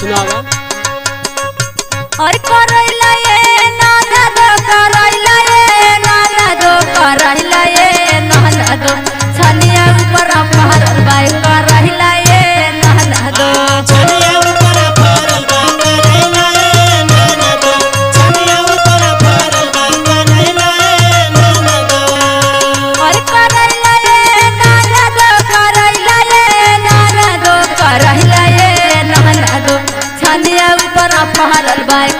सुनावा। और करैला ये नाना दो करैला ये नाना दो करैला ये नाना दो छनिया ऊपर पहाड़ बाई करैला ये नाना दो छनिया ऊपर फरल बा करैला ए नाना दो छनिया ऊपर फरल बा करैला ए नाना दो और करैला ये नाना दो करैला ये नाना दो करैला ये नाना दो छनिया ऊपर पहाड़ बाई